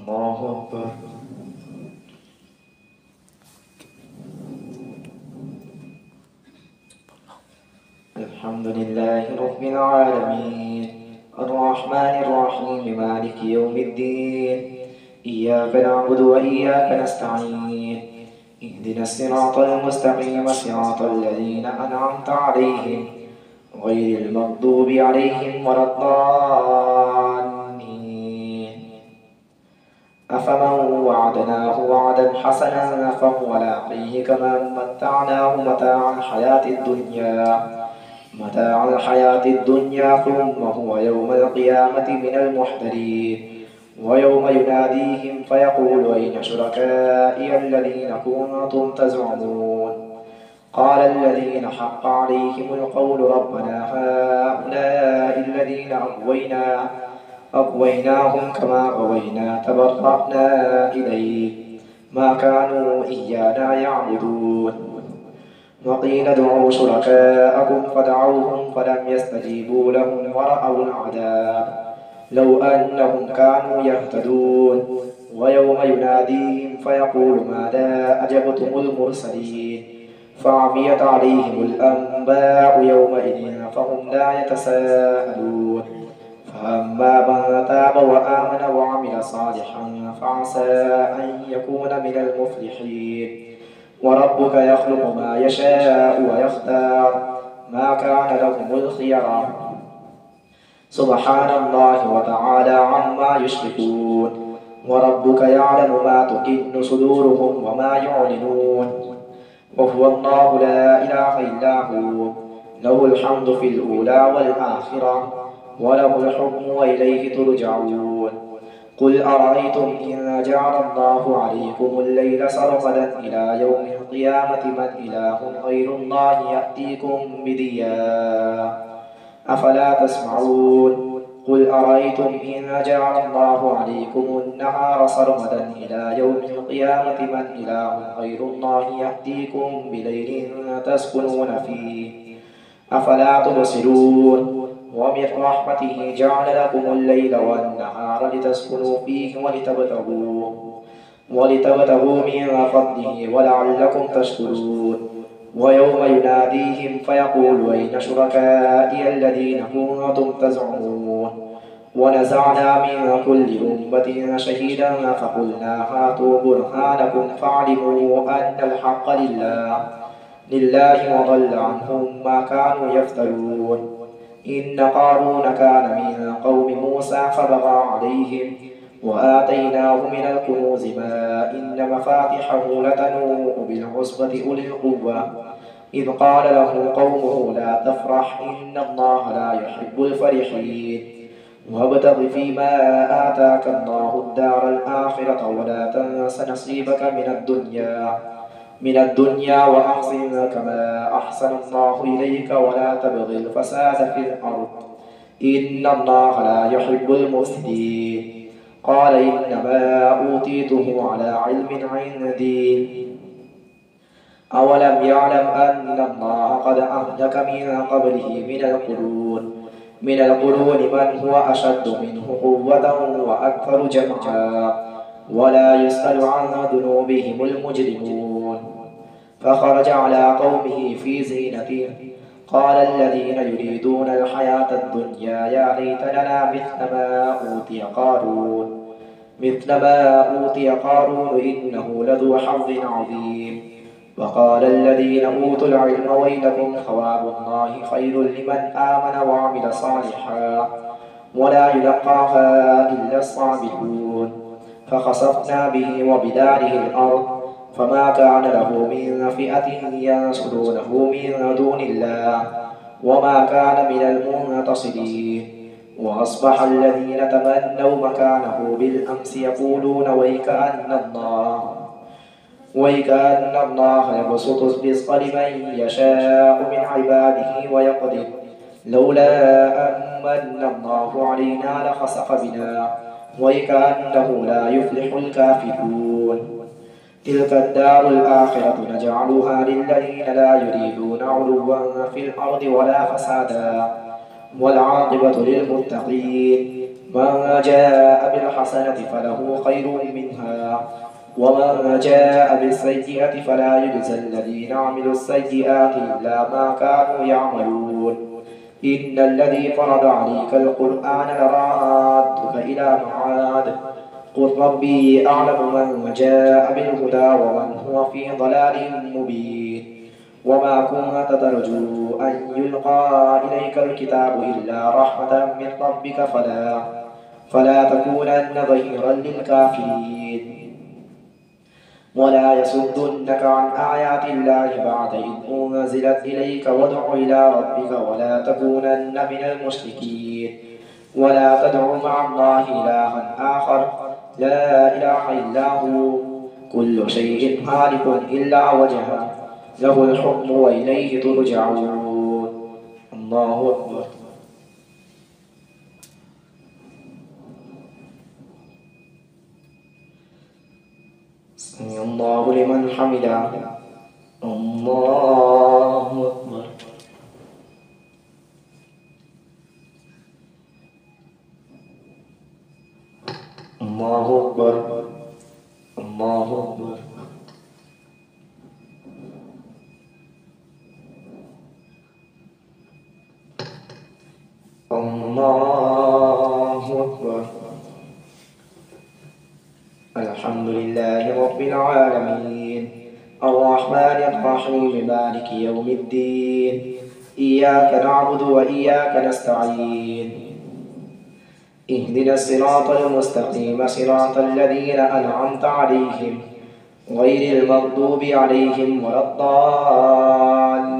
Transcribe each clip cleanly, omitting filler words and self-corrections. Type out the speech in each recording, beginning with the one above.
الله أكبر. الحمد لله رب العالمين الرحمن الرحيم مالك يوم الدين إياك نعبد وإياك نستعين اهدنا الصراط المستقيم صراط الذين أنعمت عليهم غير المغضوب عليهم ولا الضالين. أفمن وعدناه وعدا حسنا فهو لاقيه كمن متعناه متاع الحياة الدنيا ثم هو يوم القيامة من المحضرين. ويوم يناديهم فيقول أين شركائي الذين كنتم تزعمون قال الذين حق عليهم القول ربنا هؤلاء الذين أغويناهم كما غوينا تبرأنا إليك ما كانوا إيانا يعبدون. وقيل ادعوا شركاءكم فدعوهم فلم يستجيبوا لهم ورأوا العذاب لو أنهم كانوا يهتدون. ويوم يناديهم فيقول ماذا أجبتم المرسلين فعميت عليهم الأنباء يومئذ فهم لا يتساءلون. فأما من تاب وآمن وعمل صالحا فعسى أن يكون من المفلحين. وربك يخلق ما يشاء ويختار ما كان لهم الخيرة سبحان الله وتعالى عما يشركون. وربك يعلم ما تكن صدورهم وما يعلنون وهو الله لا إله إلا هو له الحمد في الأولى والآخرة وله الحكم وإليه ترجعون. قل أرأيتم إن جعل الله عليكم الليل سرمدا إلى يوم القيامة من إله غير الله يأتيكم بضياء أفلا تسمعون. قل أرأيتم إن جعل الله عليكم النهار سرمدا إلى يوم القيامة من إله غير الله يأتيكم بليل تسكنون فيه أفلا تبصرون. ومن رحمته جعل لكم الليل والنهار لتسكنوا فيه ولتبتغوا من فضله ولعلكم تشكرون. ويوم يناديهم فيقول أين شركائي الذين كنتم تزعمون ونزعنا من كل أمة شهيدا فقلنا هاتوا برهانكم فاعلموا أن الحق لله وضل عنهم ما كانوا يفترون. إن قارون كان من قوم موسى فبغى عليهم وآتيناه من الكنوز ما إن مفاتحه لتنوء بالعصبة أولي القوة إذ قال له قومه لا تفرح إن الله لا يحب الفرحين. وابتغ فيما آتاك الله الدار الآخرة ولا تنس نصيبك من الدنيا وأحسن كما أحسن الله إليك ولا تبغ الفساد في الأرض إن الله لا يحب المفسدين. قال إنما أوتيته على علم عندي أولم يعلم أن الله قد أهلك من قبله من القرون من هو أشد منه قوة وأكثر جمعا ولا يسأل عن ذنوبهم المجرمون. فخرج على قومه في زينته قال الذين يريدون الحياة الدنيا يا ليت لنا مثل ما أوتي قارون إنه لذو حظ عظيم. وقال الذين أوتوا العلم ويلكم ثواب الله خير لمن آمن وعمل صالحا ولا يلقاها إلا الصابرون. فخسفنا به وبداره الأرض فما كان له من فئة ينصرونه من دون الله وما كان من المنتصرين. وأصبح الذين تمنوا مكانه بالأمس يقولون ويكأن الله يبسط الرزق لمن يشاء من عباده ويقدر لولا أمن الله علينا لخسف بنا ويكأنه لا يفلح الكافرون. تلك الدار الآخرة نجعلها للذين لا يريدون علوا في الأرض ولا فسادا والعاقبة للمتقين. من جاء بالحسنة فله خير منها ومن جاء بالسيئة فلا يجزى الذين عملوا السيئات إلا ما كانوا يعملون. إن الذي فرض عليك القرآن لرادك إلى معاد قل ربي أعلم من جاء بالهدى ومن هو في ضلال مبين. وما كنت ترجو أن يلقى إليك الكتاب إلا رحمة من ربك فلا تكونن ظهيرا للكافرين. ولا يصدنك عن آيات الله بعد إذ أنزلت إليك وادع إلى ربك ولا تكونن من المشركين. ولا تدع مع الله إلها آخر لا إله إلا هو كل شيء هالك إلا وجهه له الحكم وإليه ترجعون. الله أكبر. سمع الله لمن حمده. الله أكبر. الله أكبر. الله أكبر. الله أكبر. الحمد لله رب العالمين الرحمن الرحيم مالك يوم الدين إياك نعبد وإياك نستعين اهدنا الصراط المستقيم صراط الذين أنعمت عليهم غير المغضوب عليهم ولا الضالين.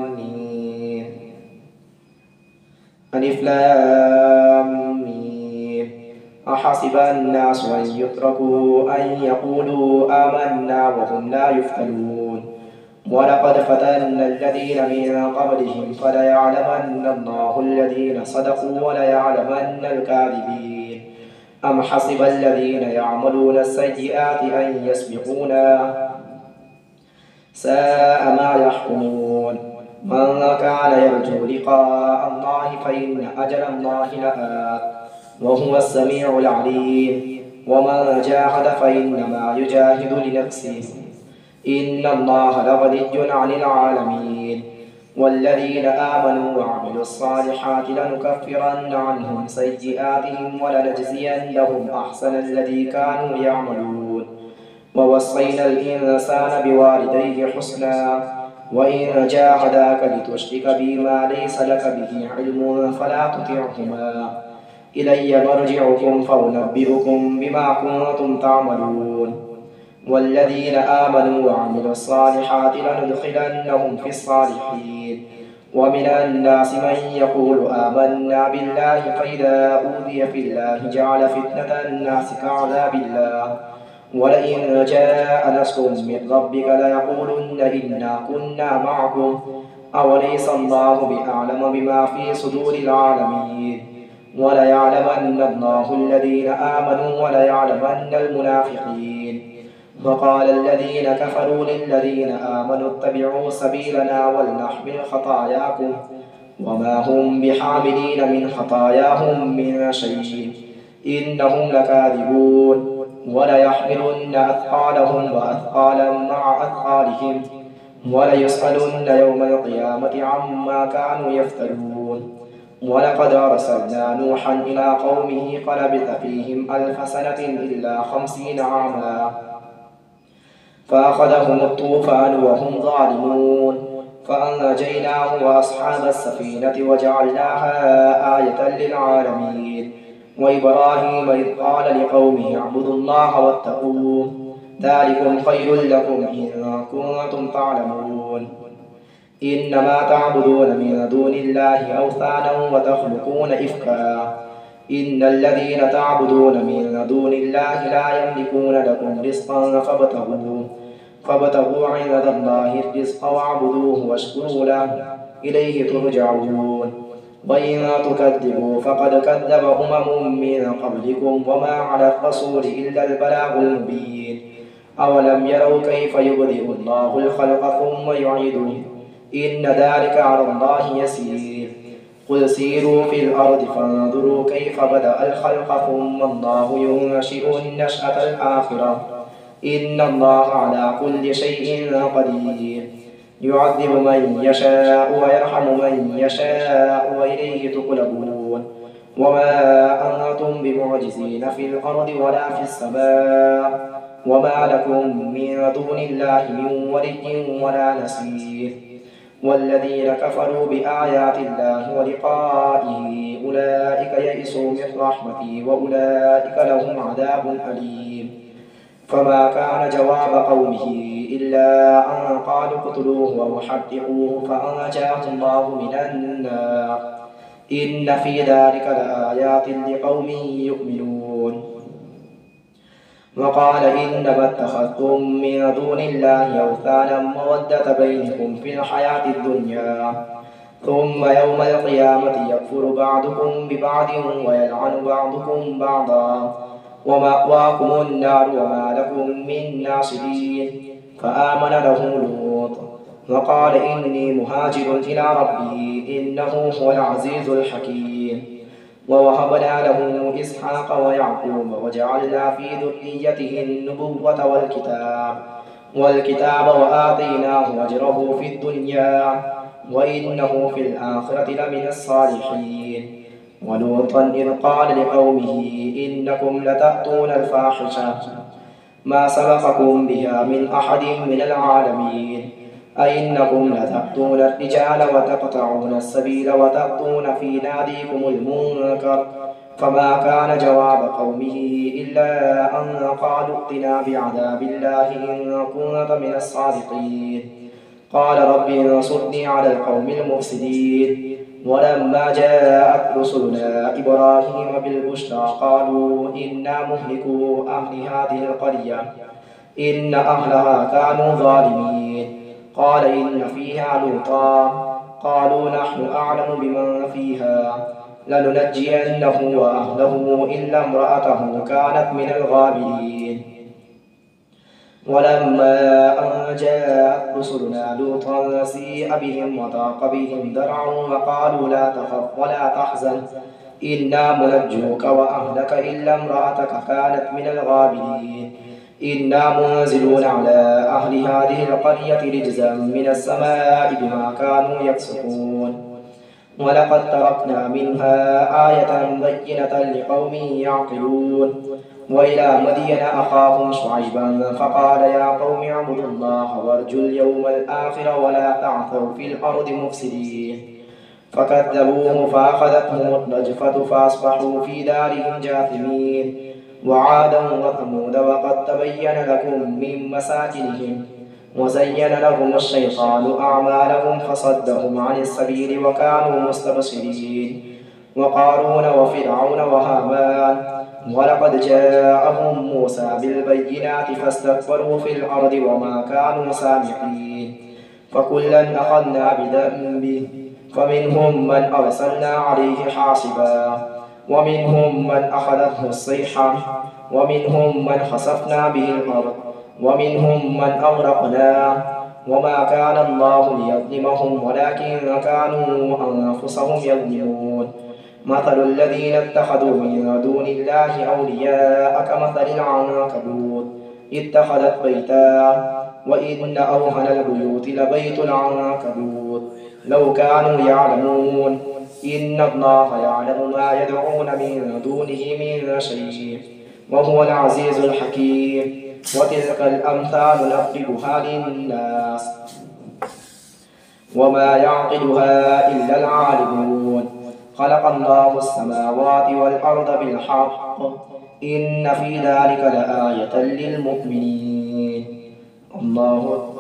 ألف لام ميم. أحسب الناس أن يتركوا أن يقولوا آمنا وهم لا يفتنون. ولقد فتنا الذين من قبلهم فليعلمن الله الذين صدقوا وليعلمن الكاذبين. أم حسب الذين يعملون السيئات أن يسبقونا ساء ما يحكمون. من كان يرجو لقاء الله فإن أجل الله لآت وهو السميع العليم. ومن جاهد فإنما يجاهد لنفسه إن الله لغني عن العالمين. والذين آمنوا وعملوا الصالحات لنكفرن عنهم سيئاتهم ولنجزينهم أحسن الذي كانوا يعملون. ووصينا الإنسان بوالديه حسنا وإن جاهداك لتشرك بما ليس لك به علم فلا تطعهما إلي مرجعكم فأنبئكم بما كنتم تعملون. والذين آمنوا وعملوا الصالحات لندخلنهم في الصالحين. ومن الناس من يقول آمنا بالله فإذا أوذي في الله جعل فتنة الناس كعذاب الله ولئن جاء نصر من ربك ليقولن إنا كنا معكم أوليس الله بأعلم بما في صدور العالمين. وليعلمن الله الذين آمنوا وليعلمن المنافقين. وقال الذين كفروا للذين آمنوا اتبعوا سبيلنا ولنحمل خطاياكم وما هم بحاملين من خطاياهم من شيء إنهم لكاذبون. وليحملن أثقالهم وأثقالا مع أثقالهم وليسألن يوم القيامة عما كانوا يفترون. ولقد أرسلنا نوحا إلى قومه فلبث فيهم 1000 سنة إلا 50 عاما فأخذهم الطوفان وهم ظالمون فأنجيناه وأصحاب السفينة وجعلناها آية للعالمين. وإبراهيم إذ قال لقومه اعبدوا الله واتقوه ذلكم خير لكم إن كنتم تعلمون. إنما تعبدون من دون الله أوثانا وتخلقون إفكا إن الذين تعبدون من دون الله لا يملكون لكم رزقا فابتغوا عند الله الرزق واعبدوه واشكروا له إليه ترجعون. وإن تكذبوا فقد كذب من قبلكم وما على الرسول إلا البلاغ المبين. أولم يروا كيف يبدئ الله الخلق ثم يعيده إن ذلك على الله يسير. قل سيروا في الأرض فانظروا كيف بدأ الخلق ثم الله ينشئ النشأة الآخرة إن الله على كل شيء قدير يعذب من يشاء ويرحم من يشاء وإليه تقلبون وما أنتم بمعجزين في الأرض ولا في السماء وما لكم من دون الله من ولي ولا نصير والذين كفروا بآيات الله ولقائه أولئك يئسوا من رحمتي وأولئك لهم عذاب أليم فما كان جواب قومه إلا أن قالوا اقتلوه أو حرقوه فأنجاه الله من النار إن في ذلك لآيات لقوم يؤمنون وقال إنما اتخذتم من دون الله أوثانا مودة بينكم في الحياة الدنيا ثم يوم القيامة يكفر بعضكم ببعض ويلعن بعضكم بعضا ومأواكم النار وما لكم من ناصرين فآمن له لوط وقال إني مهاجر إلى ربي إنه هو العزيز الحكيم ووهبنا له إسحاق ويعقوب وجعلنا في ذريته النبوة والكتاب وآتيناه أجره في الدنيا وإنه في الآخرة لمن الصالحين ولوطا إذ قال لقومه إنكم لتأتون الفاحشة ما سبقكم بها من أحد من العالمين أئنكم لتأتون الرجال وتقطعون السبيل وتأتون في ناديكم المنكر فما كان جواب قومه إلا أن قالوا ائتنا بعذاب الله إن كنت من الصادقين قال رب انصرني على القوم المفسدين ولما جاءت رسلنا إبراهيم بالبشرى قالوا إنا مهلكو أهل هذه القرية إن أهلها كانوا ظالمين قال إن فيها لوطا قالوا نحن أعلم بمن فيها لننجينه وأهله إلا امرأته كانت من الغابرين ولما أن جاءت رسلنا لوطا سيء بهم وضاق بهم ذرعا وقالوا لا تخف ولا تحزن إنا منجوك وأهلك إلا امرأتك كانت من الغابرين إنا منزلون على أهل هذه القرية رجزا من السماء بما كانوا يفسقون ولقد تركنا منها آية بينة لقوم يعقلون وإلى مدين أخاهم شعيبا فقال يا قوم اعبدوا الله وارجوا اليوم الآخر ولا تعثوا في الأرض مفسدين فكذبوه فأخذتهم الرجفة فأصبحوا في دارهم جاثمين وعادا وثمود وقد تبين لكم من مساكنهم وزين لهم الشيطان أعمالهم فصدهم عن السبيل وكانوا مستبصرين وقارون وفرعون وهامان ولقد جاءهم موسى بالبينات فاستكبروا في الأرض وما كانوا سامعين فكلا أخذنا بذنبه فمنهم من أرسلنا عليه حاصبا ومنهم من أخذته الصيحة ومنهم من خسفنا به الأرض ومنهم من أغرقنا وما كان الله ليظلمهم ولكن كانوا أنفسهم يظلمون مثل الذين اتخذوا من دون الله أولياء كمثل العنكبوت اتخذت بيتا وإن أوهن البيوت لبيت العنكبوت لو كانوا يعلمون إن الله يعلم ما يدعون من دونه من شيء وهو العزيز الحكيم وتلك الأمثال نضربها للناس وما يعقلها إلا العالمون خلق الله السماوات والأرض بالحق إن في ذلك لآية للمؤمنين الله أكبر.